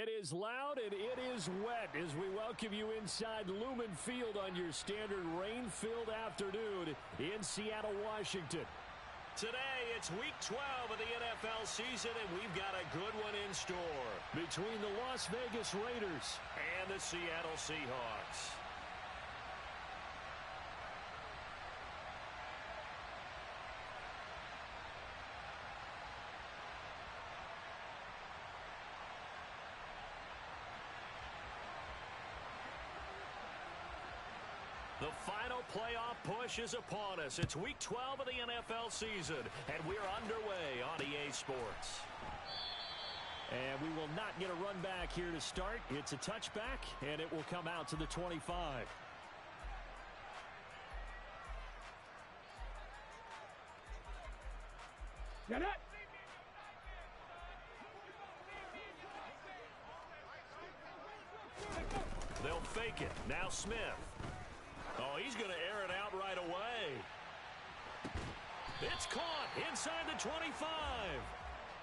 It is loud and it is wet as we welcome you inside Lumen Field on your standard rain-filled afternoon in Seattle, Washington. Today, it's Week 12 of the NFL season, and we've got a good one in store between the Las Vegas Raiders and the Seattle Seahawks. The final playoff push is upon us. It's Week 12 of the NFL season, and we're underway on EA Sports. And we will not get a run back here to start. It's a touchback, and it will come out to the 25. Get it! They'll fake it. Now Smith. Oh, he's going to air it out right away. It's caught inside the 25.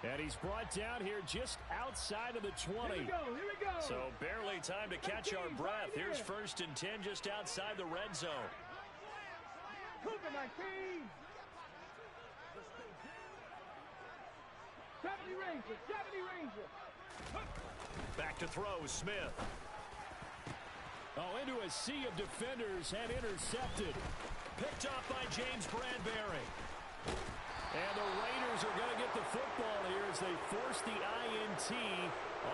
And he's brought down here just outside of the 20. Here we go. So barely time to catch our breath. Here's 1st and 10 just outside the red zone. Cooking my team. 70 Rangers, 70 Rangers. Back to throw, Smith. Oh, into a sea of defenders and intercepted. Picked off by James Bradbury. And the Raiders are going to get the football here as they force the INT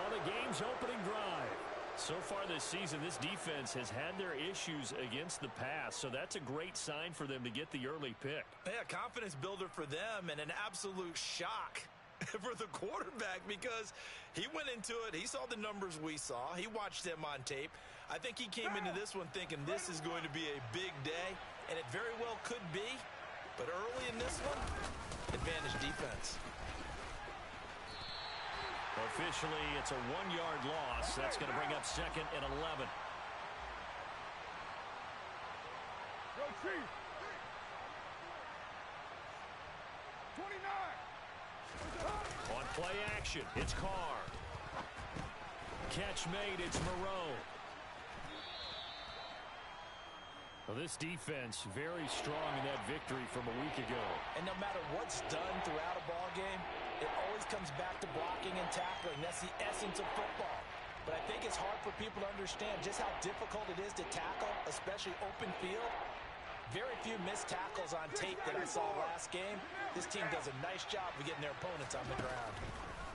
on the game's opening drive. So far this season, this defense has had their issues against the pass, so that's a great sign for them to get the early pick. Yeah, confidence builder for them and an absolute shock for the quarterback because he went into it. He saw the numbers we saw. He watched them on tape. I think he came into this one thinking this is going to be a big day, and it very well could be. But early in this one, advantage defense. Officially, it's a 1-yard loss. That's going to bring up 2nd and 11. Go Chief. 29. On play action, it's Carr. Catch made, it's Moreau. Well, this defense very strong in that victory from a week ago. And no matter what's done throughout a ball game, it always comes back to blocking and tackling. That's the essence of football. But I think it's hard for people to understand just how difficult it is to tackle, especially open field. Very few missed tackles on tape that I saw last game. This team does a nice job of getting their opponents on the ground.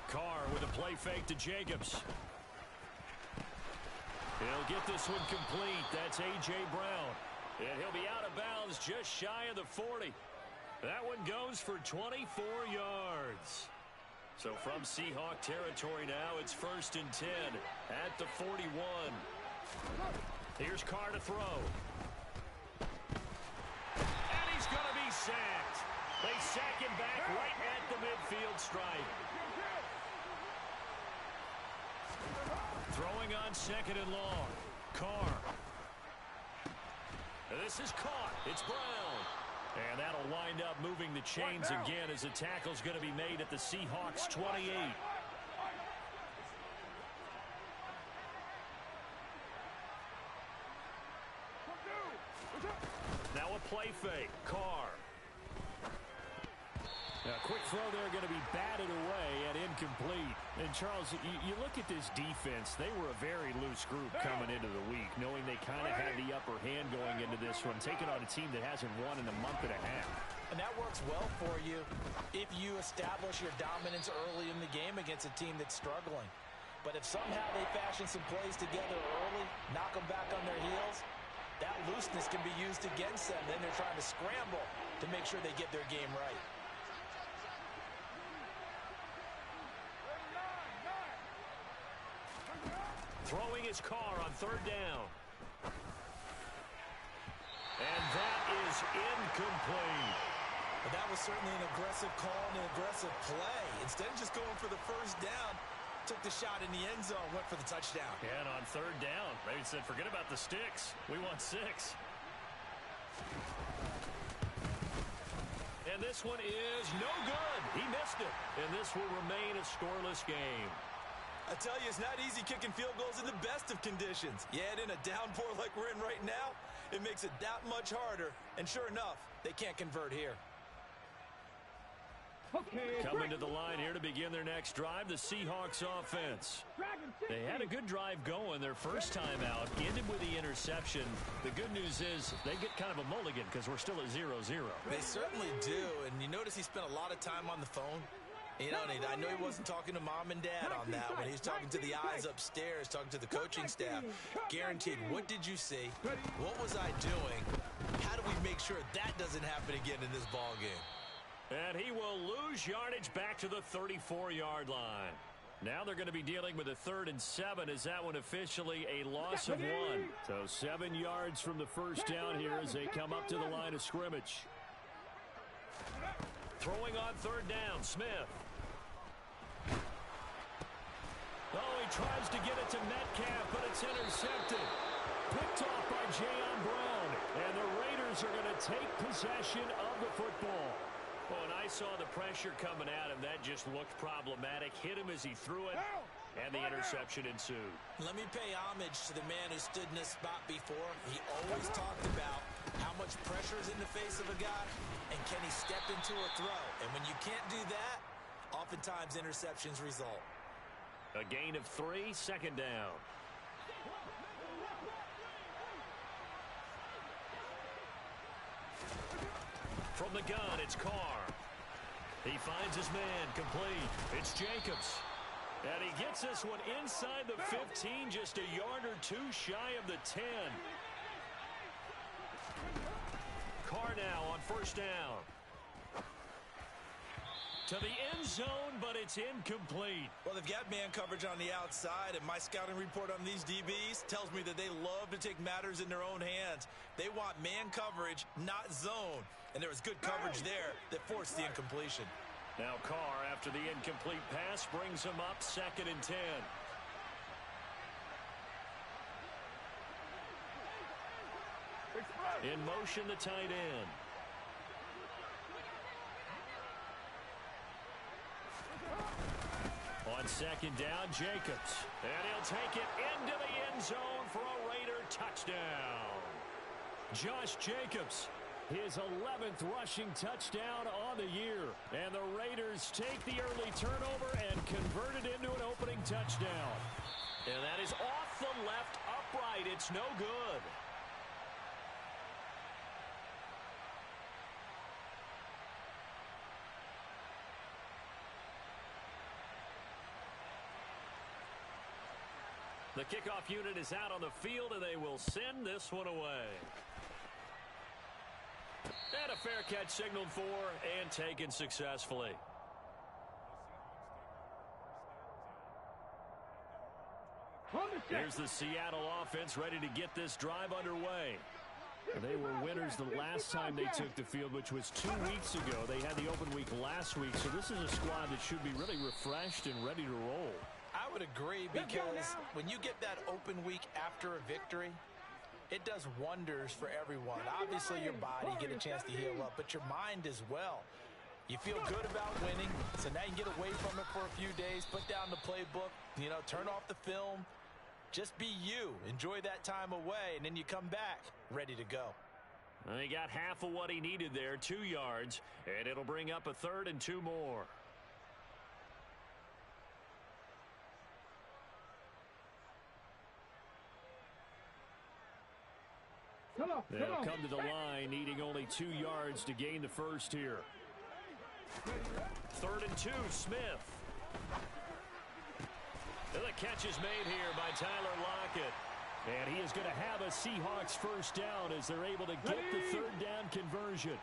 Carr with a play fake to Jacobs. He'll get this one complete. That's A.J. Brown. And he'll be out of bounds just shy of the 40. That one goes for 24 yards. So from Seahawk territory now, it's 1st and 10 at the 41. Here's Carr to throw. Going to be sacked. They sack him back right at the midfield stripe. Throwing on 2nd and long. Carr. This is caught. It's Brown. And that'll wind up moving the chains again as the tackle's going to be made at the Seahawks 28. Now a play fake. Carr. A quick throw there going to be batted away and incomplete. And, Charles, you look at this defense. They were a very loose group coming into the week, knowing they kind of had the upper hand going into this one, taking on a team that hasn't won in a month and a half. And that works well for you if you establish your dominance early in the game against a team that's struggling. But if somehow they fashion some plays together early, knock them back on their heels, that looseness can be used against them. Then they're trying to scramble to make sure they get their game right. Throwing his Carr on 3rd down. And that is incomplete. But that was certainly an aggressive call and an aggressive play. Instead of just going for the 1st down, took the shot in the end zone, went for the touchdown. And on 3rd down, they said, forget about the sticks. We want 6. And this one is no good. He missed it. And this will remain a scoreless game. I tell you, it's not easy kicking field goals in the best of conditions. Yet in a downpour like we're in right now, it makes it that much harder. And sure enough, they can't convert here. Okay, Coming to the line here to begin their next drive, the Seahawks offense. They had a good drive going their first time out, ended with the interception. The good news is they get kind of a mulligan because we're still at 0-0. They certainly do, and you notice he spent a lot of time on the phone. You know, and I know he wasn't talking to mom and dad on that one. He's talking to the eyes upstairs, talking to the coaching staff. Guaranteed, what did you see? What was I doing? How do we make sure that doesn't happen again in this ball game? And he will lose yardage back to the 34-yard line. Now they're going to be dealing with a 3rd and 7 as that one officially a loss of 1. So 7 yards from the first down here as they come up to the line of scrimmage. Throwing on 3rd down, Smith. Oh, he tries to get it to Metcalf, but it's intercepted. Picked off by Jayon Brown. And the Raiders are going to take possession of the football. Oh, and I saw the pressure coming at him. That just looked problematic. Hit him as he threw it, and the interception ensued. Let me pay homage to the man who stood in this spot before. He always talked about how much pressure is in the face of a guy, and can he step into a throw. And when you can't do that, oftentimes interceptions result. A gain of 3, 2nd down. From the gun, it's Carr. He finds his man, complete. It's Jacobs. And he gets this one inside the 15, just a yard or 2 shy of the 10. Carr now on 1st down. To the end zone, but it's incomplete. Well, they've got man coverage on the outside, and my scouting report on these DBs tells me that they love to take matters in their own hands. They want man coverage, not zone. And there was good coverage there that forced the incompletion. Now Carr, after the incomplete pass, brings him up 2nd and 10. In motion, the tight end. On 2nd down, Jacobs. And he'll take it into the end zone for a Raider touchdown. Josh Jacobs, his 11th rushing touchdown on the year. And the Raiders take the early turnover and convert it into an opening touchdown. And that is off the left upright. It's no good. The kickoff unit is out on the field, and they will send this one away. And a fair catch signaled for and taken successfully. Here's the Seattle offense ready to get this drive underway. They were winners the last time they took the field, which was 2 weeks ago. They had the open week last week, so this is a squad that should be really refreshed and ready to roll. I would agree, because when you get that open week after a victory, it does wonders for everyone. Obviously, your body, get a chance to heal up, but your mind as well. You feel good about winning, so now you can get away from it for a few days, put down the playbook, turn off the film. Just be you. Enjoy that time away, and then you come back ready to go. He got half of what he needed there, 2 yards, and it'll bring up a 3rd and 2 more. They'll come to the line, needing only 2 yards to gain the first here. 3rd and 2, Smith. And the catch is made here by Tyler Lockett. And he is going to have a Seahawks first down as they're able to get the 3rd down conversion.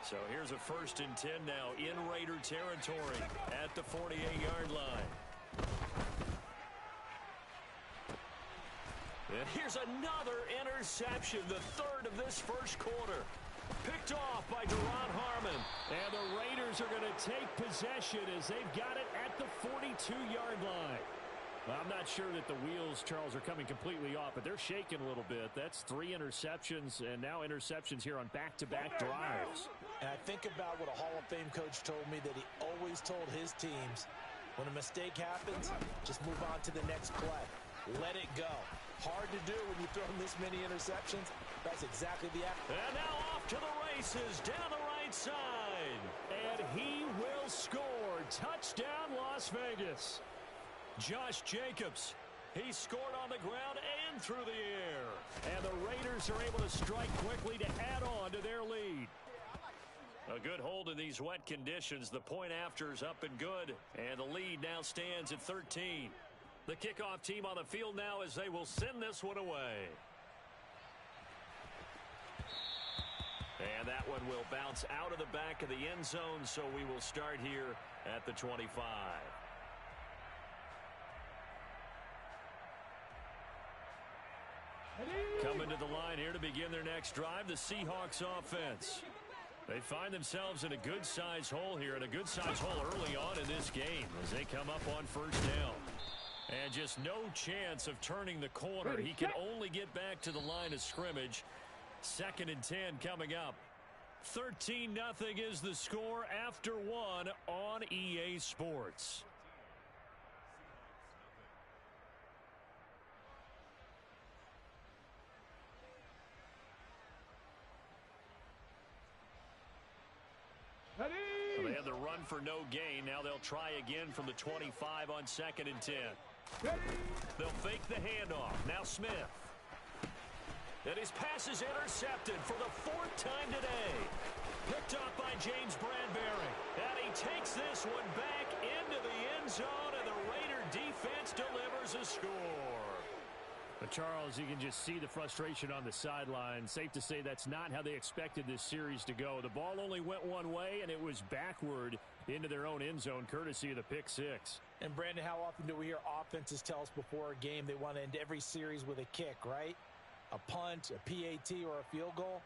So here's a 1st and 10 now in Raider territory at the 48-yard line. And here's another interception, the 3rd of this first quarter. Picked off by Deron Harmon. And the Raiders are going to take possession as they've got it at the 42-yard line. I'm not sure that the wheels, Charles, are coming completely off, but they're shaking a little bit. That's 3 interceptions, and now interceptions here on back-to-back drives. And I think about what a Hall of Fame coach told me, that he always told his teams, When a mistake happens, just move on to the next play. Let it go. Hard to do when you throw this many interceptions. That's exactly the act. And now off to the races down the right side. And he will score. Touchdown, Las Vegas. Josh Jacobs. He scored on the ground and through the air. And the Raiders are able to strike quickly to add on to their lead. A good hold in these wet conditions. The point after is up and good. And the lead now stands at 13. The kickoff team on the field now as they will send this one away. And that one will bounce out of the back of the end zone, so we will start here at the 25. Coming to the line here to begin their next drive, the Seahawks offense. They find themselves in a good-sized hole here, and a good-sized hole early on in this game as they come up on first down. And just no chance of turning the corner. He can only get back to the line of scrimmage. 2nd and 10 coming up. 13-0 is the score after one on EA Sports. They had the run for no gain. Now they'll try again from the 25 on 2nd and 10. They'll fake the handoff. Now Smith. And his pass is intercepted for the 4th time today. Picked up by James Bradbury. And he takes this one back into the end zone, and the Raider defense delivers a score. But Charles, you can just see the frustration on the sideline. Safe to say that's not how they expected this series to go. The ball only went one way, and it was backward into their own end zone, courtesy of the pick six. And, Brandon, how often do we hear offenses tell us before a game they want to end every series with a kick, right? A punt, a PAT, or a field goal.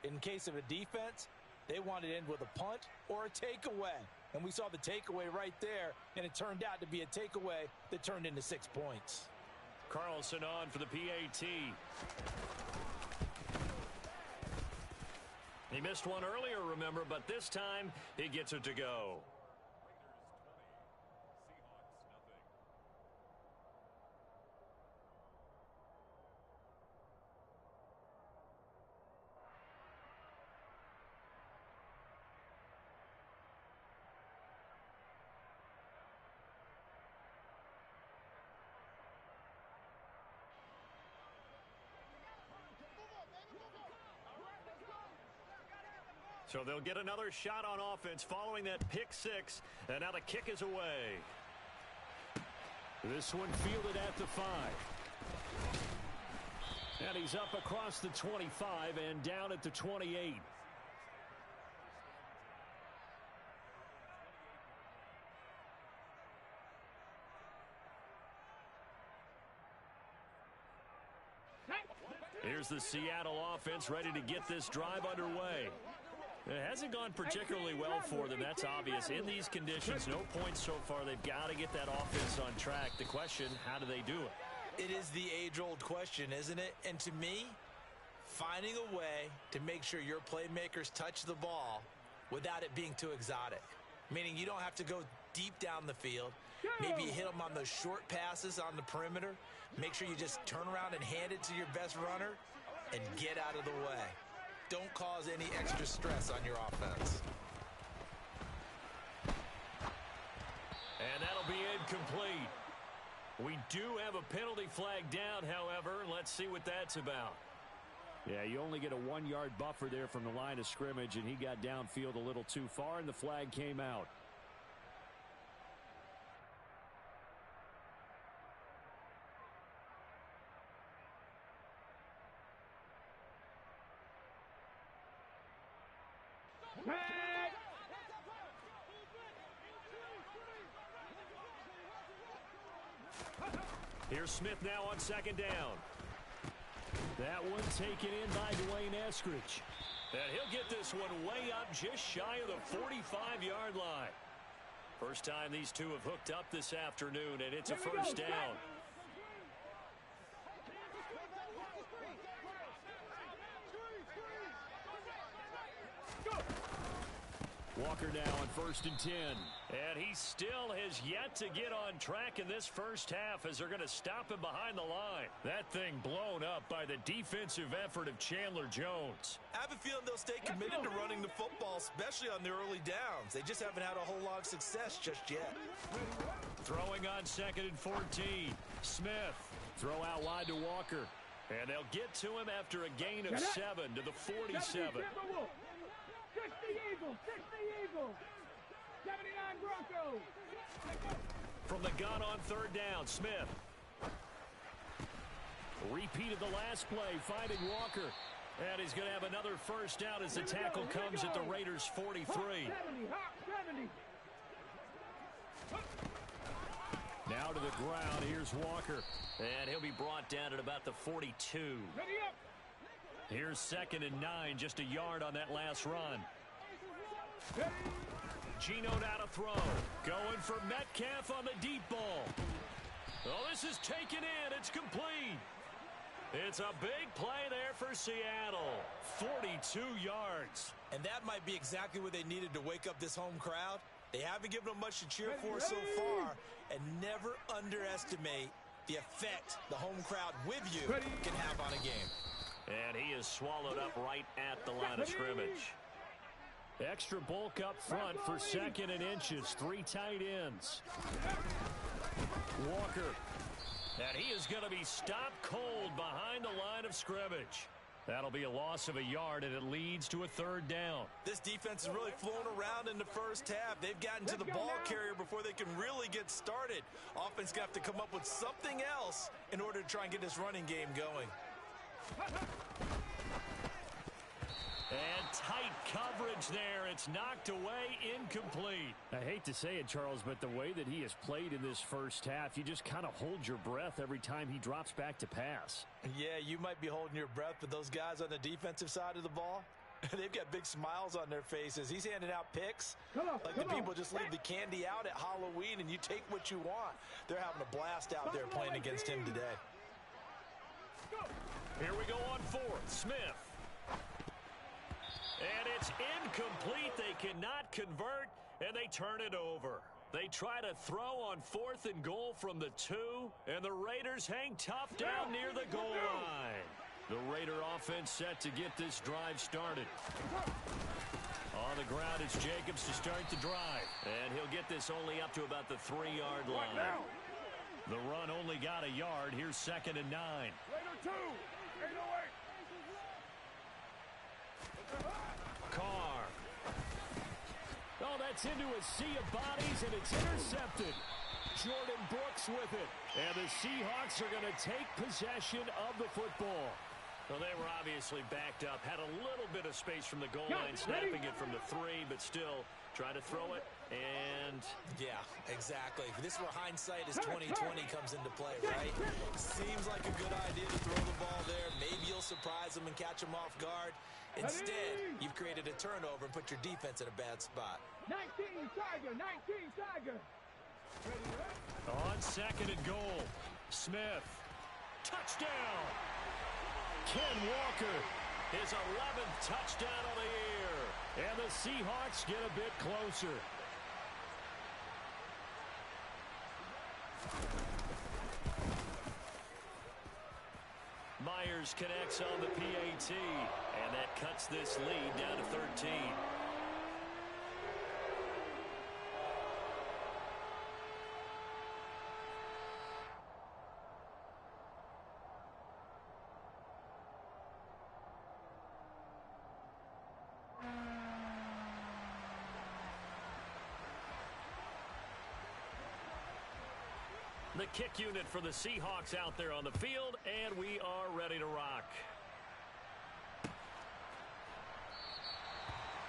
In case of a defense, they want to end with a punt or a takeaway. And we saw the takeaway right there, and it turned out to be a takeaway that turned into 6 points. Carlson on for the PAT. He missed one earlier, remember, but this time he gets it to go. So they'll get another shot on offense following that pick six. And now the kick is away. This one fielded at the 5. And he's up across the 25 and down at the 28. Here's the Seattle offense ready to get this drive underway. It hasn't gone particularly well for them, that's obvious. In these conditions, no points so far. They've got to get that offense on track. The question, how do they do it? It is the age-old question, isn't it? And to me, finding a way to make sure your playmakers touch the ball without it being too exotic. Meaning you don't have to go deep down the field. Maybe you hit them on those short passes on the perimeter. Make sure you just turn around and hand it to your best runner and get out of the way. Don't cause any extra stress on your offense. And that'll be incomplete. We do have a penalty flag down, however. Let's see what that's about. Yeah, you only get a 1-yard buffer there from the line of scrimmage, and he got downfield a little too far, and the flag came out. Here's Smith now on 2nd down. That one taken in by Dwayne Eskridge. And he'll get this one way up just shy of the 45-yard line. First time these two have hooked up this afternoon, and it's a first down. Walker now on 1st and 10. And he still has yet to get on track in this first half as they're going to stop him behind the line. That thing blown up by the defensive effort of Chandler Jones. I have a feeling they'll stay committed to running the football, especially on the early downs. They just haven't had a whole lot of success just yet. Throwing on 2nd and 14. Smith. Throw out wide to Walker. And they'll get to him after a gain of 7 to the 47. 60 Eagles, 60 Eagles. 79 Broncos. From the gun on 3rd down, Smith. Repeated the last play, finding Walker. And he's going to have another first down as the tackle comes at the Raiders' 43. Hawk 70. Now to the ground, here's Walker. And he'll be brought down at about the 42. Ready up. Here's 2nd and 9, just a yard on that last run. Ready. Geno now to throw. Going for Metcalf on the deep ball. Oh, this is taken in. It's complete. It's a big play there for Seattle. 42 yards. And that might be exactly what they needed to wake up this home crowd. They haven't given them much to cheer for so far. And never underestimate the effect the home crowd with you can have on a game. And he is swallowed up right at the line of scrimmage. Extra bulk up front for 2nd and inches. 3 tight ends. Walker. And he is going to be stopped cold behind the line of scrimmage. That'll be a loss of a yard, and it leads to a 3rd down. This defense has really flown around in the first half. They've gotten to the ball carrier before they can really get started. Offense going to have to come up with something else in order to try and get this running game going. And tight coverage there. It's knocked away, incomplete. I hate to say it, Charles, but the way that he has played in this first half, you just kind of hold your breath every time he drops back to pass. Yeah, you might be holding your breath, but those guys on the defensive side of the ball, they've got big smiles on their faces. He's handing out picks like the people just leave the candy out at Halloween and you take what you want. They're having a blast out there playing against him today. Here we go on 4th. Smith. And it's incomplete. They cannot convert, and they turn it over. They try to throw on 4th and goal from the 2, and the Raiders hang tough down near the goal line. The Raider offense set to get this drive started. On the ground, it's Jacobs to start the drive. And he'll get this only up to about the 3-yard line. The run only got a yard. Here's 2nd and 9. Raider 2. 808. Carr. Oh, that's into a sea of bodies, and it's intercepted. Jordan Brooks with it. And the Seahawks are going to take possession of the football. Well, they were obviously backed up, had a little bit of space from the goal line, snapping it from the 3, but still try to throw it, and... Yeah, exactly. This is where hindsight is 20/20 comes into play, right? Seems like a good idea to throw the ball there. Maybe you'll surprise them and catch them off guard. Instead, you've created a turnover and put your defense in a bad spot. 19 Tiger, 19 Tiger. On 2nd and goal, Smith. Touchdown! Ken Walker, his 11th touchdown of the year. And the Seahawks get a bit closer. Myers connects on the PAT, and that cuts this lead down to 13. The kick unit for the Seahawks out there on the field, and we are ready to rock.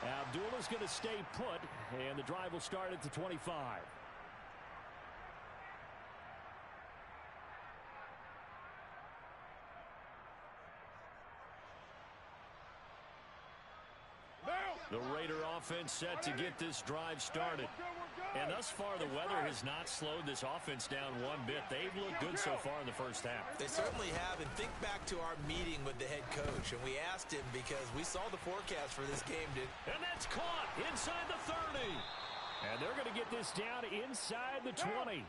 Abdullah's going to stay put, and the drive will start at the 25. The Raider offense set to get this drive started. And thus far, the weather has not slowed this offense down one bit. They've looked good so far in the first half. They certainly have. And think back to our meeting with the head coach. And we asked him because we saw the forecast for this game, dude. And that's caught inside the 30. And they're going to get this down inside the 20.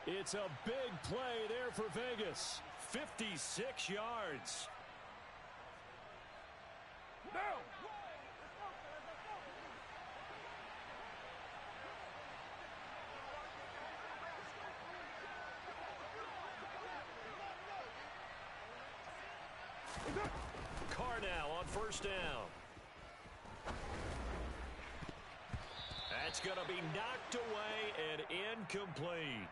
It's a big play there for Vegas. 56 yards. Carr now on first down. That's going to be knocked away and incomplete.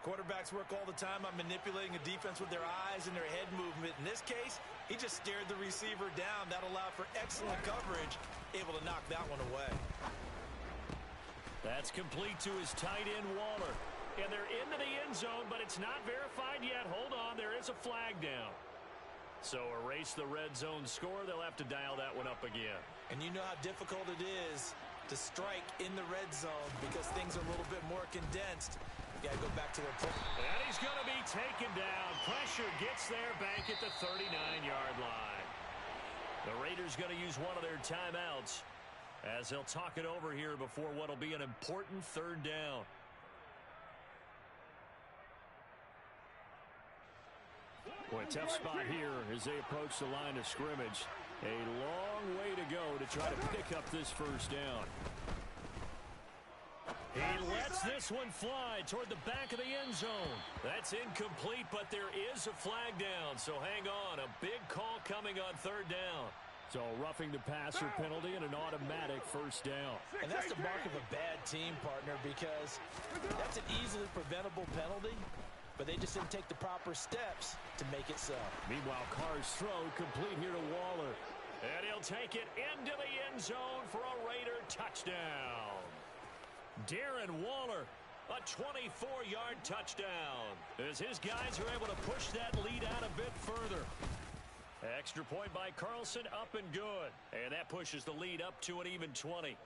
Quarterbacks work all the time on manipulating a defense with their eyes and their head movement. In this case, he just stared the receiver down. That allowed for excellent coverage, able to knock that one away. That's complete to his tight end, Waller. And they're into the end zone, but it's not verified yet. Hold on, there is a flag down. So erase the red zone score. They'll have to dial that one up again. And you know how difficult it is to strike in the red zone because things are a little bit more condensed. You got to go back to their play. And he's going to be taken down. Pressure gets there back at the 39-yard line. The Raiders going to use one of their timeouts as they'll talk it over here before what will be an important third down. Boy, tough spot here as they approach the line of scrimmage. A long way to go to try to pick up this first down. He lets this one fly toward the back of the end zone. That's incomplete, but there is a flag down, so hang on. A big call coming on third down. So roughing the passer penalty and an automatic first down. And that's the mark of a bad team, partner, because that's an easily preventable penalty, but they just didn't take the proper steps to make it so. Meanwhile, Carr's throw complete here to Waller. And he'll take it into the end zone for a Raider touchdown. Darren Waller, a 24-yard touchdown, as his guys are able to push that lead out a bit further. Extra point by Carlson, up and good. And that pushes the lead up to an even 20.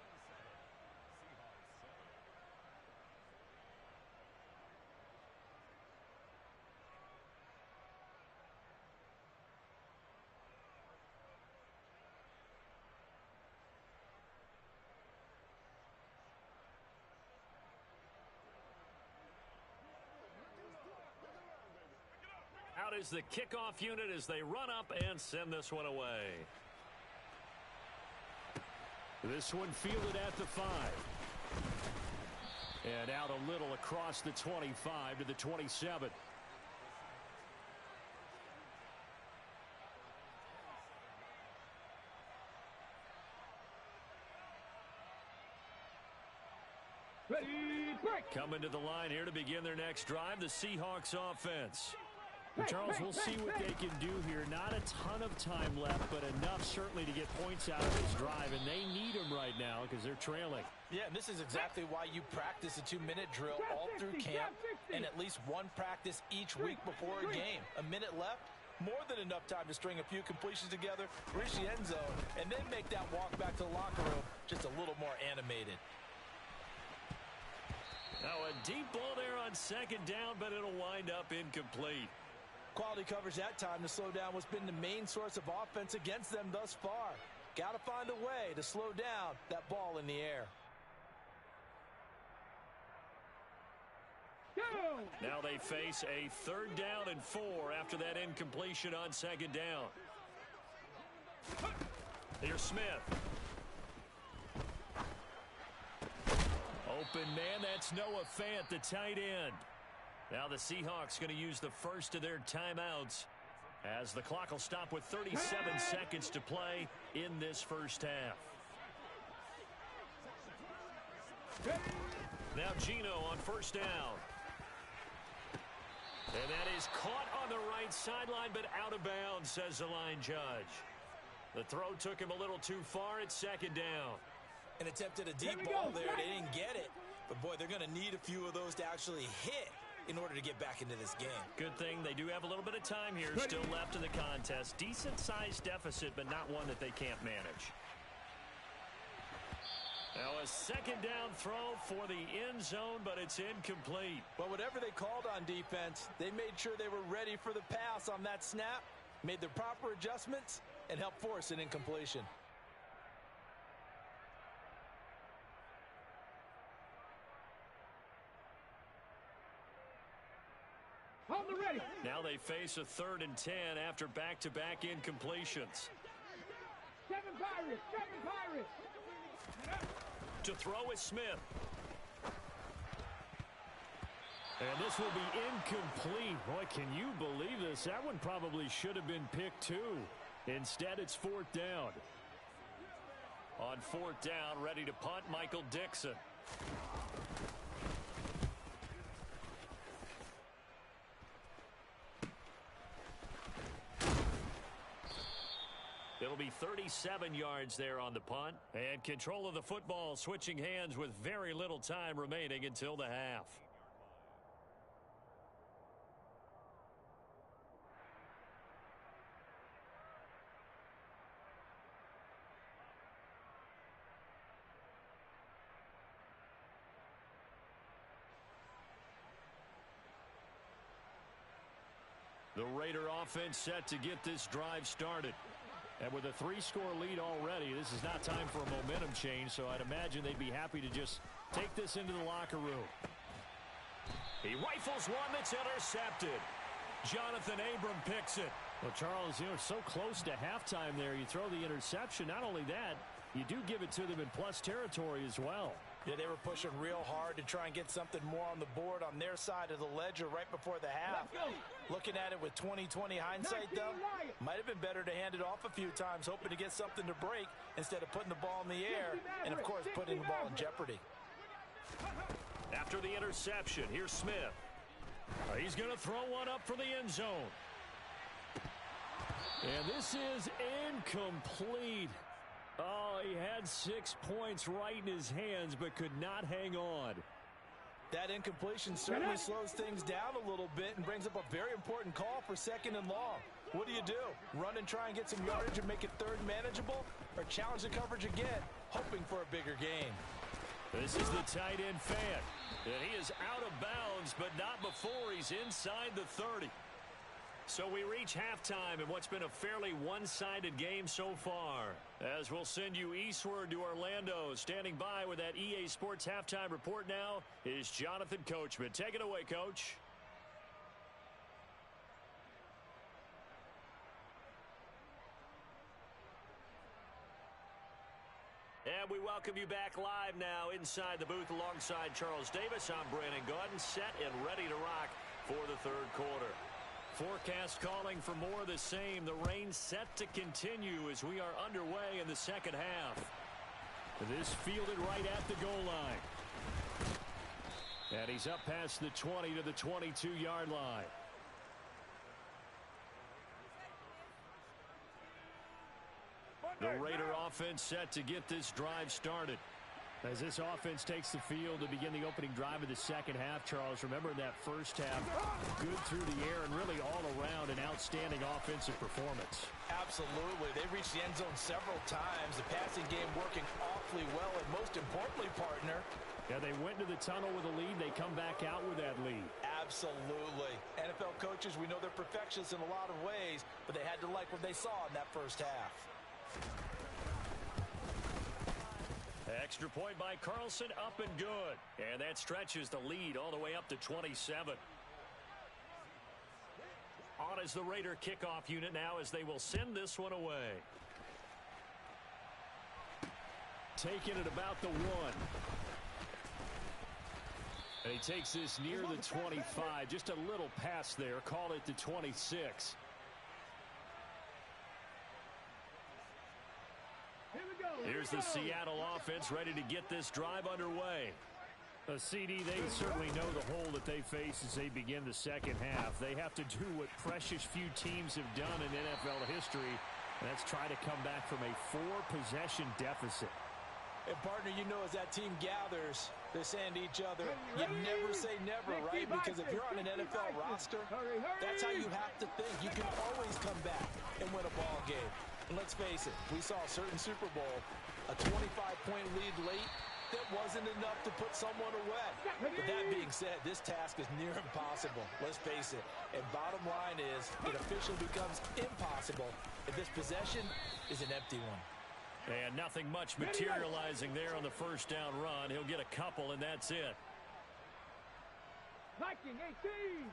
Out is the kickoff unit as they run up and send this one away. This one fielded at the 5. And out a little across the 25 to the 27. Ready, break. Coming to the line here to begin their next drive, the Seahawks offense. Charles, we'll see what they can do here. Not a ton of time left, but enough certainly to get points out of this drive, and they need them right now because they're trailing. Yeah, and this is exactly why you practice a 2-minute drill all through camp and at least one practice each week before a game. A minute left, more than enough time to string a few completions together, reach the end zone, and then make that walk back to the locker room just a little more animated. Now a deep ball there on second down, but it'll wind up incomplete. Quality coverage that time to slow down what's been the main source of offense against them thus far. Got to find a way to slow down that ball in the air. Now they face a third down and 4 after that incompletion on second down. Here's Smith. Open man, that's Noah Fant, the tight end. Now the Seahawks going to use the first of their timeouts as the clock will stop with 37 seconds to play in this first half. Now Geno on first down. And that is caught on the right sideline, but out of bounds, says the line judge. The throw took him a little too far at second down. And attempted a deep ball there. They didn't get it. But, boy, they're going to need a few of those to actually hit in order to get back into this game. Good thing they do have a little bit of time here still left in the contest. Decent-sized deficit, but not one that they can't manage. Now a second down throw for the end zone, but it's incomplete. But whatever they called on defense, they made sure they were ready for the pass on that snap, made the proper adjustments, and helped force an incompletion. Now they face a 3rd and 10 after back-to-back incompletions. Seven Pirates! To throw is Smith. And this will be incomplete. Boy, can you believe this? That one probably should have been picked too. Instead, it's 4th down. On 4th down, ready to punt, Michael Dixon. It'll be 37 yards there on the punt. And control of the football switching hands with very little time remaining until the half. The Raider offense set to get this drive started. And with a 3-score lead already, this is not time for a momentum change, so I'd imagine they'd be happy to just take this into the locker room. He rifles one that's intercepted. Jonathan Abram picks it. Well, Charles, so close to halftime there. You throw the interception. Not only that, you do give it to them in plus territory as well. Yeah, they were pushing real hard to try and get something more on the board on their side of the ledger right before the half. Looking at it with 20/20 hindsight, though, might have been better to hand it off a few times, hoping to get something to break instead of putting the ball in the air and, of course, putting the ball in jeopardy. After the interception, here's Smith. He's going to throw one up for the end zone. And this is incomplete. Oh, he had 6 points right in his hands, but could not hang on. That incompletion certainly slows things down a little bit and brings up a very important call for 2nd and long. What do? Run and try and get some yardage and make it 3rd manageable, or challenge the coverage again, hoping for a bigger gain? This is the tight end fan. And he is out of bounds, but not before he's inside the 30. So we reach halftime in what's been a fairly one-sided game so far. As we'll send you eastward to Orlando. Standing by with that EA Sports halftime report now is Jonathan Coachman. Take it away, Coach. And we welcome you back live now inside the booth alongside Charles Davis. I'm Brandon Gaudin, set and ready to rock for the 3rd quarter. Forecast calling for more of the same. The rain set to continue as we are underway in the 2nd half. This fielded right at the goal line. And he's up past the 20 to the 22-yard line. The Raider offense set to get this drive started. As this offense takes the field to begin the opening drive of the 2nd half, Charles, remember that first half, good through the air and really all around an outstanding offensive performance. Absolutely. They reached the end zone several times. The passing game working awfully well, and most importantly, partner, yeah, they went to the tunnel with a lead. They come back out with that lead. Absolutely. NFL coaches, we know they're perfectionists in a lot of ways, but they had to like what they saw in that first half. Extra point by Carlson, up and good. And that stretches the lead all the way up to 27. On is the Raider kickoff unit now as they will send this one away. Taking it about the 1. And he takes this near the 25. Just a little pass there. Call it the 26. Here's the Seattle offense ready to get this drive underway. A CD, they certainly know the hole that they face as they begin the 2nd half. They have to do what precious few teams have done in NFL history, and that's try to come back from a 4-possession deficit. And, partner, you know as that team gathers, they're saying to each other, you never say never, right? Because if you're on an NFL roster, that's how you have to think. You can always come back and win a ball game. And let's face it, we saw a certain Super Bowl, a 25-point lead late, that wasn't enough to put someone away. But that being said, this task is near impossible. Let's face it. And bottom line is, it officially becomes impossible if this possession is an empty one. And nothing much materializing there on the first down run. He'll get a couple, and that's it. Viking 18.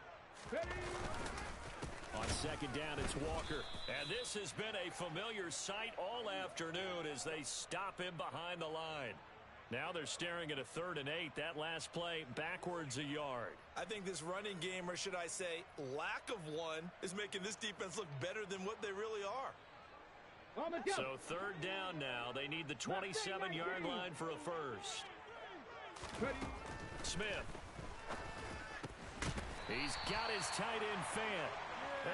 Ready. second down, it's Walker. And this has been a familiar sight all afternoon as they stop him behind the line. Now they're staring at a 3rd and 8. That last play backwards a yard. I think this running game, or should I say lack of one, is making this defense look better than what they really are. So 3rd down now. They need the 27-yard line for a first. Smith. He's got his tight end fan.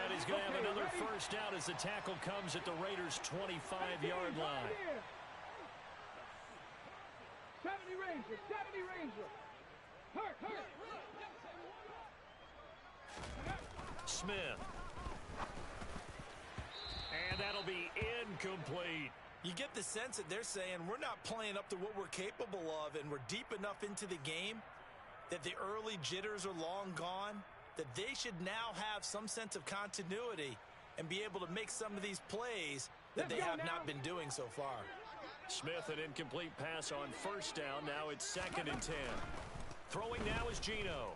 And he's going to have another first down as the tackle comes at the Raiders' 25-yard line. 70 Ranger, 70 Ranger. Hurt. Smith. And that'll be incomplete. You get the sense that they're saying we're not playing up to what we're capable of, and we're deep enough into the game that the early jitters are long gone, that they should now have some sense of continuity and be able to make some of these plays that they have not been doing so far. Smith, an incomplete pass on first down. Now it's 2nd and 10. Throwing now is Geno.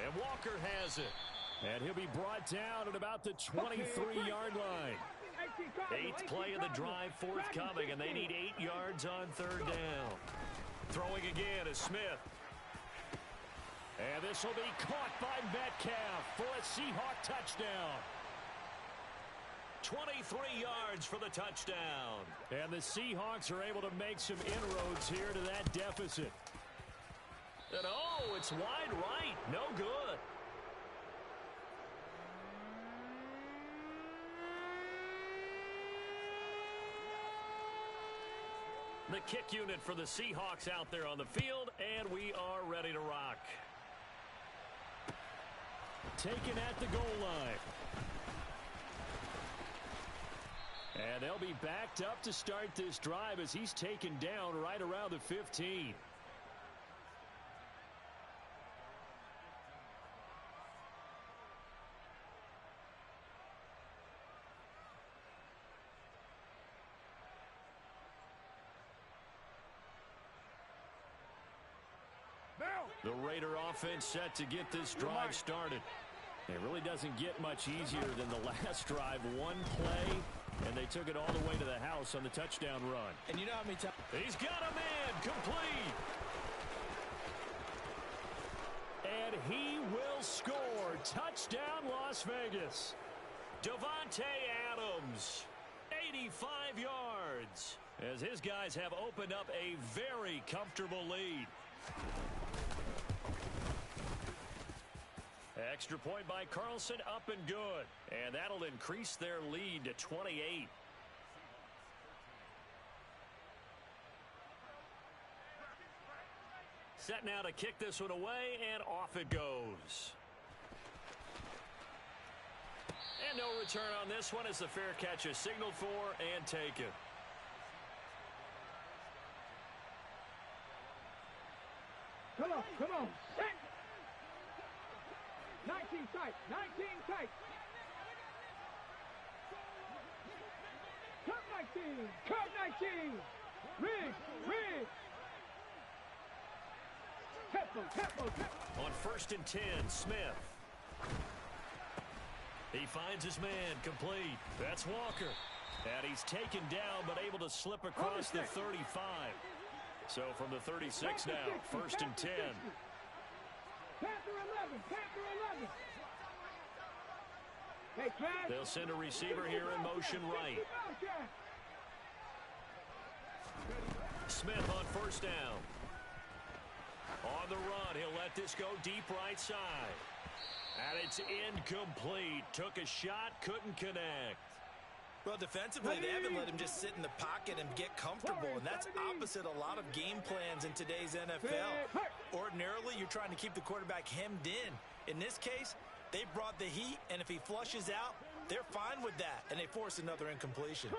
And Walker has it. And he'll be brought down at about the 23-yard line. 8th play of the drive forthcoming, and they need 8 yards on 3rd down. Throwing again is Smith. And this will be caught by Metcalf for a Seahawk touchdown. 23 yards for the touchdown. And the Seahawks are able to make some inroads here to that deficit. And oh, it's wide right. No good. The kick unit for the Seahawks out there on the field, and we are ready to rock. Taken at the goal line. And they'll be backed up to start this drive as he's taken down right around the 15. The Raider offense set to get this drive started. It really doesn't get much easier than the last drive. One play, and they took it all the way to the house on the touchdown run. And you know how many times he's got a man complete. And he will score. Touchdown, Las Vegas. Davante Adams, 85 yards, as his guys have opened up a very comfortable lead. Extra point by Carlson, up and good. And that'll increase their lead to 28. Set now to kick this one away, and off it goes. And no return on this one as the fair catch is signaled for and taken. Come on. 19 tight. Curve 19. Rig. Tempo. On 1st and 10, Smith. He finds his man complete. That's Walker. And he's taken down but able to slip across the 35. So from the 36 now, 1st and 10. Panther 11. Hey, Trash. They'll send a receiver here in motion right. Smith on 1st down. On the run, he'll let this go deep right side. And it's incomplete. Took a shot, couldn't connect. Well, defensively, they haven't let him just sit in the pocket and get comfortable, and that's opposite a lot of game plans in today's NFL. Ordinarily, you're trying to keep the quarterback hemmed in. In this case, they brought the heat, and if he flushes out, they're fine with that, and they force another incompletion.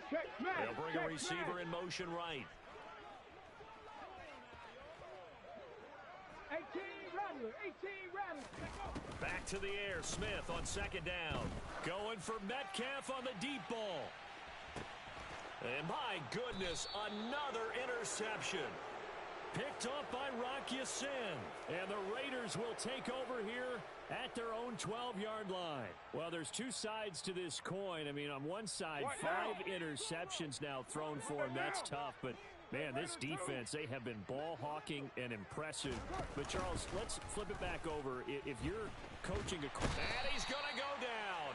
They'll bring a receiver in motion right. 18 Rattler. Back to the air, Smith on 2nd down. Going for Metcalf on the deep ball. And my goodness, another interception. interception. Picked off by Rock Ya-Sin. And the Raiders will take over here at their own 12-yard line. Well, there's two sides to this coin. I mean, on one side, 5 interceptions now thrown for him. That's tough, but man, this defense, they have been ball hawking and impressive. But, Charles, let's flip it back over. If you're coaching a... And he's going to go down.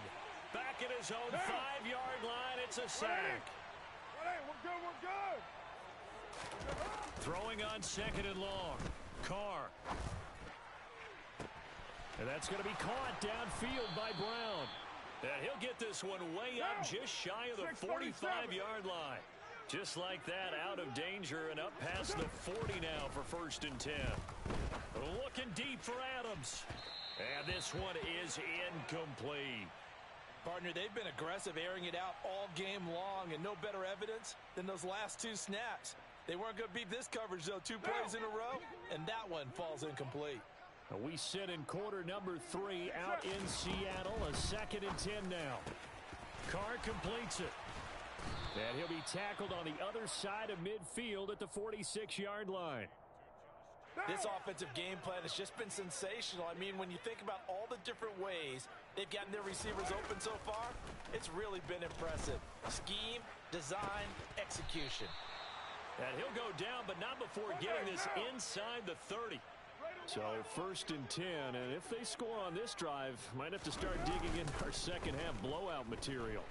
Back at his own 5-yard line, it's a sack. We're good. Throwing on 2nd and long. Carr. And that's going to be caught downfield by Brown. And he'll get this one way up just shy of the 45-yard line. Just like that, out of danger and up past the 40 now for 1st and 10. Looking deep for Adams. And this one is incomplete. Partner, they've been aggressive, airing it out all game long, and no better evidence than those last 2 snaps. They weren't going to beat this coverage, though, 2 plays in a row, and that one falls incomplete. We sit in quarter number 3 out in Seattle, a 2nd and 10 now. Carr completes it. And he'll be tackled on the other side of midfield at the 46-yard line. This offensive game plan has just been sensational. I mean, when you think about all the different ways they've gotten their receivers open so far, it's really been impressive. Scheme, design, execution. And he'll go down, but not before getting this inside the 30. So 1st and 10, and if they score on this drive, might have to start digging in our second half blowout material.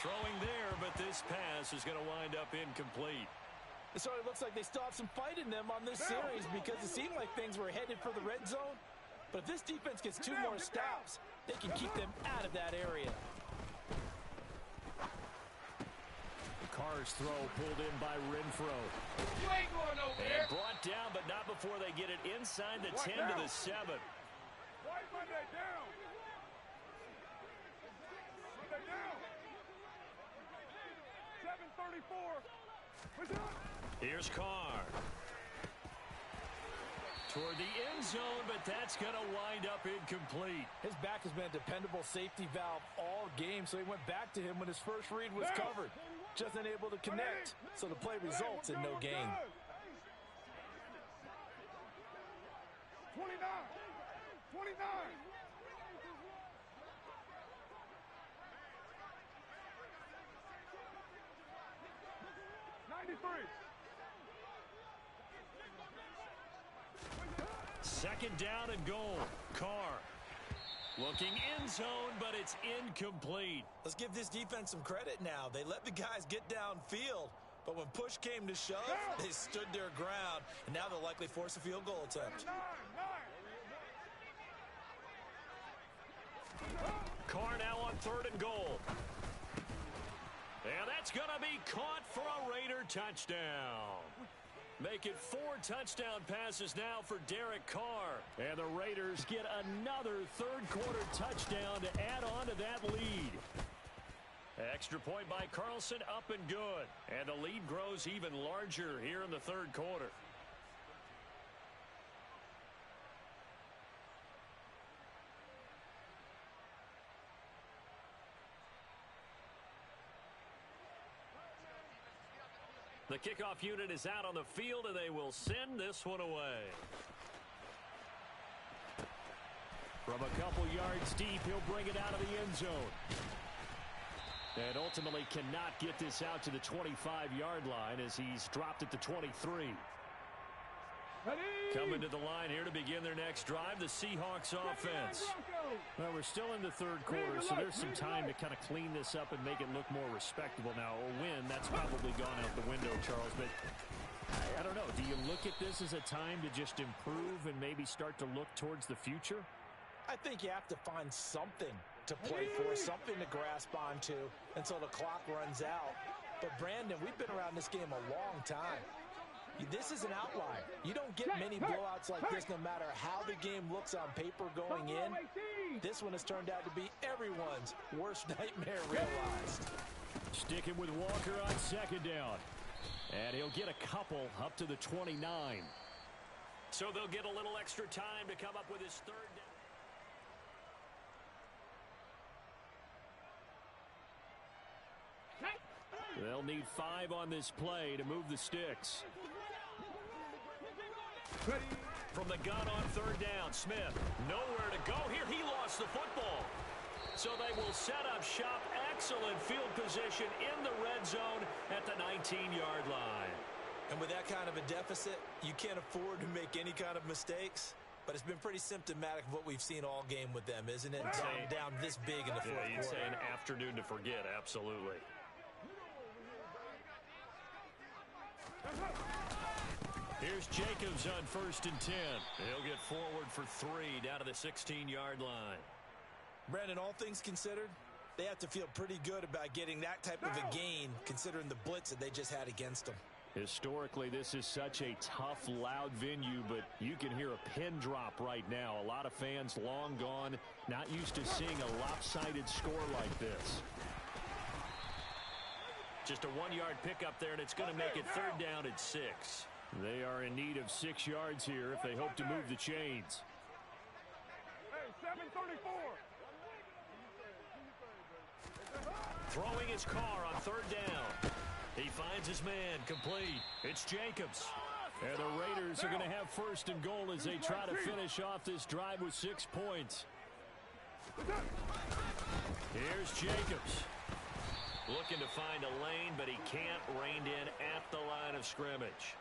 Throwing there, but this pass is going to wind up incomplete. So it looks like they still have some fight in them on this series because it seemed like things were headed for the red zone. But if this defense gets 2 more stops, they can keep them out of that area. Carr's throw pulled in by Renfro. You ain't going over there. And brought down, but not before they get it inside the 10 to the 7. White Monday down. Monday down. 7:34. Here's Carr. Toward the end zone, but that's going to wind up incomplete. His back has been a dependable safety valve all game, so he went back to him when his first read was covered. Just unable to connect, so the play results in no gain. 29. 29. Second down and goal. Carr looking end zone, but it's incomplete. Let's give this defense some credit now. They let the guys get downfield, but when push came to shove, they stood their ground, and now they'll likely force a field goal attempt. Carr now on 3rd and goal. And that's going to be caught for a Raider touchdown. Make it 4 touchdown passes now for Derek Carr. And the Raiders get another third-quarter touchdown to add on to that lead. Extra point by Carlson, up and good. And the lead grows even larger here in the third quarter. The kickoff unit is out on the field, and they will send this one away. From a couple yards deep, he'll bring it out of the end zone. And ultimately cannot get this out to the 25-yard line as he's dropped at the 23. Coming to the line here to begin their next drive, the Seahawks offense. Well, we're still in the third quarter, so there's some time to kind of clean this up and make it look more respectable. Now, a win, that's probably gone out the window, Charles, but I don't know. Do you look at this as a time to just improve and maybe start to look towards the future? I think you have to find something to play for, something to grasp onto until the clock runs out. But, Brandon, we've been around this game a long time. This is an outlier. You don't get many blowouts like this no matter how the game looks on paper going in. This one has turned out to be everyone's worst nightmare realized. Sticking with Walker on second down. And he'll get a couple up to the 29. So they'll get a little extra time to come up with his third down. They'll need 5 on this play to move the sticks. From the gun on third down, Smith nowhere to go here. He lost the football. So they will set up shop. Excellent field position in the red zone at the 19-yard line. And with that kind of a deficit, you can't afford to make any kind of mistakes. But it's been pretty symptomatic of what we've seen all game with them, isn't it? Down this big in the fourth quarter. You'd say an afternoon to forget, absolutely. Here's Jacobs on 1st and 10. He'll get forward for 3 down to the 16-yard line. Brandon, all things considered, they have to feel pretty good about getting that type of a gain considering the blitz that they just had against them. Historically, this is such a tough, loud venue, but you can hear a pin drop right now. A lot of fans long gone, not used to seeing a lopsided score like this. Just a 1-yard pickup there, and it's going to make it 3rd down at 6. They are in need of 6 yards here if they hope to move the chains. Hey, 734. Throwing his car on 3rd down. He finds his man, complete. It's Jacobs. And the Raiders are going to have 1st and goal as they try to finish off this drive with 6 points. Here's Jacobs. Looking to find a lane, but he can't. Reined in at the line of scrimmage.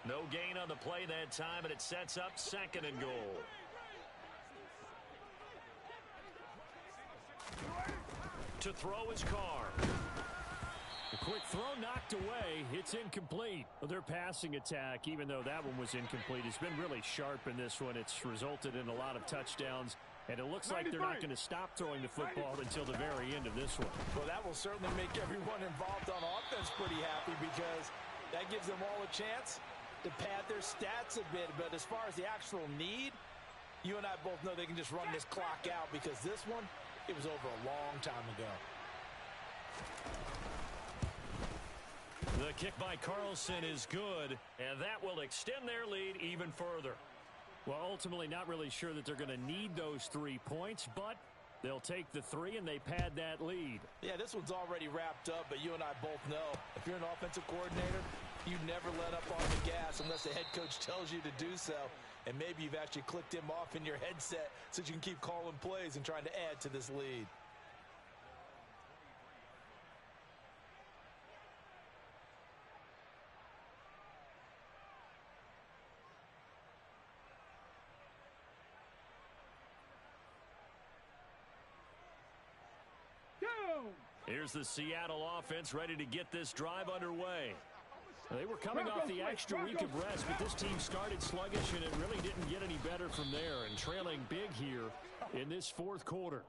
No gain on the play that time, and it sets up 2nd and goal. To throw his car. A quick throw knocked away. It's incomplete. Well, their passing attack, even though that one was incomplete, has been really sharp in this one. It's resulted in a lot of touchdowns, and it looks like they're not going to stop throwing the football until the very end of this one. Well, that will certainly make everyone involved on offense pretty happy because that gives them all a chance to pad their stats a bit. But as far as the actual need, you and I both know they can just run this clock out because this one, it was over a long time ago. The kick by Carlson is good, and that will extend their lead even further. Well, ultimately not really sure that they're going to need those 3 points, but they'll take the 3 and they pad that lead. Yeah, this one's already wrapped up, but you and I both know if you're an offensive coordinator, you never let up on the gas unless the head coach tells you to do so. And maybe you've actually clicked him off in your headset so you can keep calling plays and trying to add to this lead. Here's the Seattle offense ready to get this drive underway. They were coming off the extra week of rest, but this team started sluggish, and it really didn't get any better from there, and trailing big here in this 4th quarter.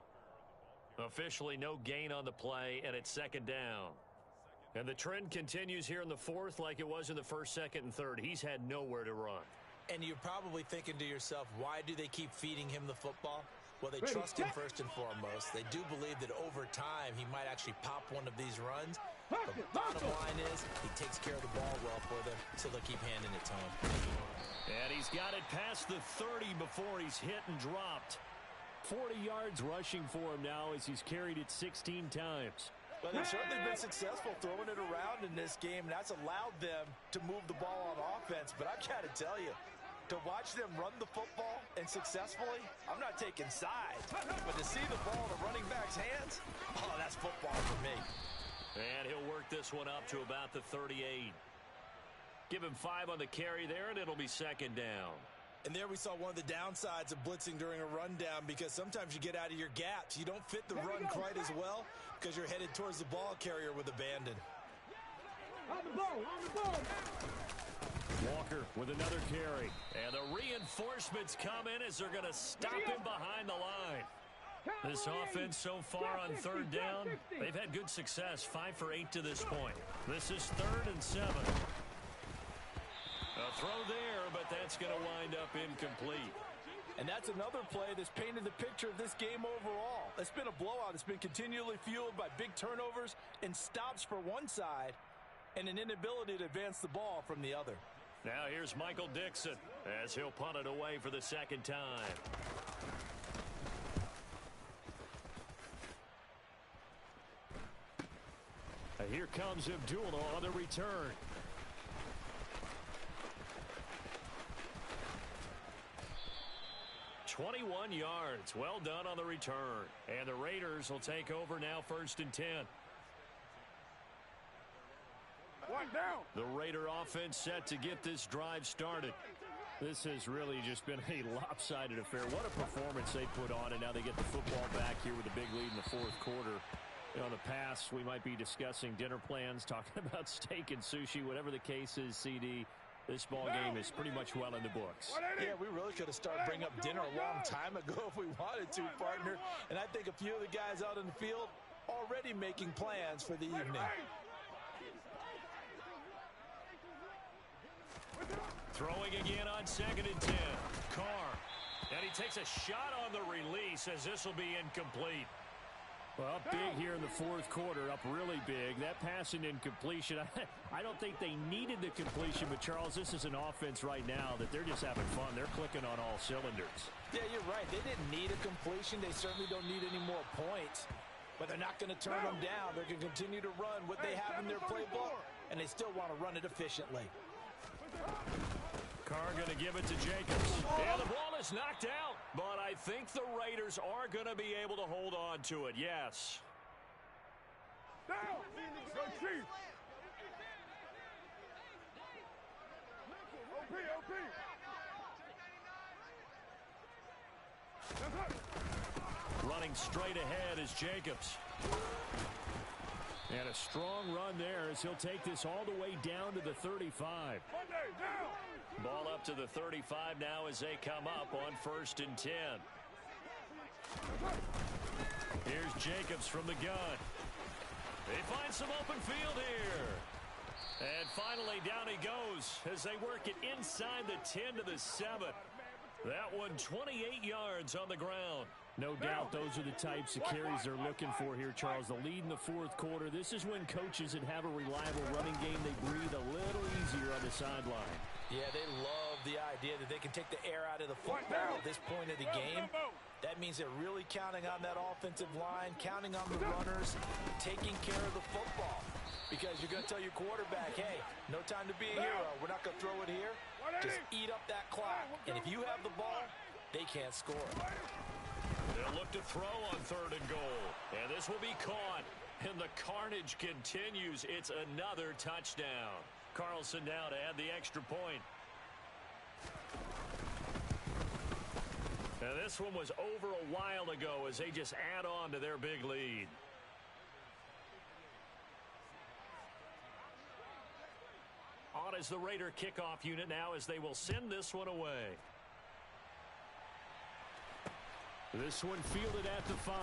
Officially no gain on the play, and it's 2nd down. And the trend continues here in the 4th like it was in the 1st, 2nd, and 3rd. He's had nowhere to run. And you're probably thinking to yourself, why do they keep feeding him the football? Well, they trust him first and foremost. They do believe that over time he might actually pop one of these runs. But the bottom line is he takes care of the ball well for them, so they'll keep handing it to him. And he's got it past the 30 before he's hit and dropped. 40 yards rushing for him now as he's carried it 16 times. But they've certainly been successful throwing it around in this game, and that's allowed them to move the ball on offense. But I've got to tell you, to watch them run the football and successfully, I'm not taking sides. But to see the ball in the running back's hands, oh, that's football for me. And he'll work this one up to about the 38. Give him 5 on the carry there, and it'll be 2nd down. And there we saw one of the downsides of blitzing during a rundown because sometimes you get out of your gaps. You don't fit the run quite as well because you're headed towards the ball carrier with abandon. On the ball. Walker with another carry. And the reinforcements come in as they're going to stop him behind the line. This offense so far on 3rd down, they've had good success, 5 for 8 to this point. This is 3rd and 7. A throw there, but that's going to wind up incomplete. And that's another play that's painted the picture of this game overall. It's been a blowout. It's been continually fueled by big turnovers and stops for one side and an inability to advance the ball from the other. Now here's Michael Dixon as he'll punt it away for the 2nd time. Here comes Abdullah on the return. "21 yards. Well done on the return. And the Raiders will take over now, 1st and 10. One down. The Raider offense set to get this drive started. This has really just been a lopsided affair. What a performance they put on, and now they get the football back here with a big lead in the 4th quarter. You know, in the past, we might be discussing dinner plans, talking about steak and sushi, whatever the case is, CD. This ball game is pretty much well in the books. Yeah, we really could have started bringing up dinner a long time ago if we wanted to, partner. And I think a few of the guys out in the field already making plans for the evening. Throwing again on 2nd and 10. Carr. And he takes a shot on the release as this will be incomplete. Well, big here in the 4th quarter, up really big. That pass and incompletion, I don't think they needed the completion, but Charles, this is an offense right now that they're just having fun. They're clicking on all cylinders. Yeah, you're right. They didn't need a completion. They certainly don't need any more points, but they're not going to turn them down. They're going to continue to run what they have in their playbook, and they still want to run it efficiently. Carr going to give it to Jacobs. And the ball is knocked out, but I think the Raiders are going to be able to hold on to it, yes. Down. Go Chief. OP. Running straight ahead is Jacobs. And a strong run there as he'll take this all the way down to the 35. Ball up to the 35 now as they come up on 1st and 10. Here's Jacobs from the gun. They find some open field here. And finally down he goes as they work it inside the 10 to the 7. That one 28 yards on the ground. No doubt those are the types of carries they're looking for here, Charles. The lead in the 4th quarter. This is when coaches that have a reliable running game, they breathe a little easier on the sideline. Yeah, they love the idea that they can take the air out of the football at this point of the game. That means they're really counting on that offensive line, counting on the runners, taking care of the football. Because you're going to tell your quarterback, hey, no time to be a hero. We're not going to throw it here. Just eat up that clock. And if you have the ball, they can't score. They'll look to throw on 3rd and goal. And this will be caught. And the carnage continues. It's another touchdown. Carlson now to add the extra point. Now this one was over a while ago as they just add on to their big lead. On is the Raider kickoff unit now as they will send this one away. This one fielded at the 5.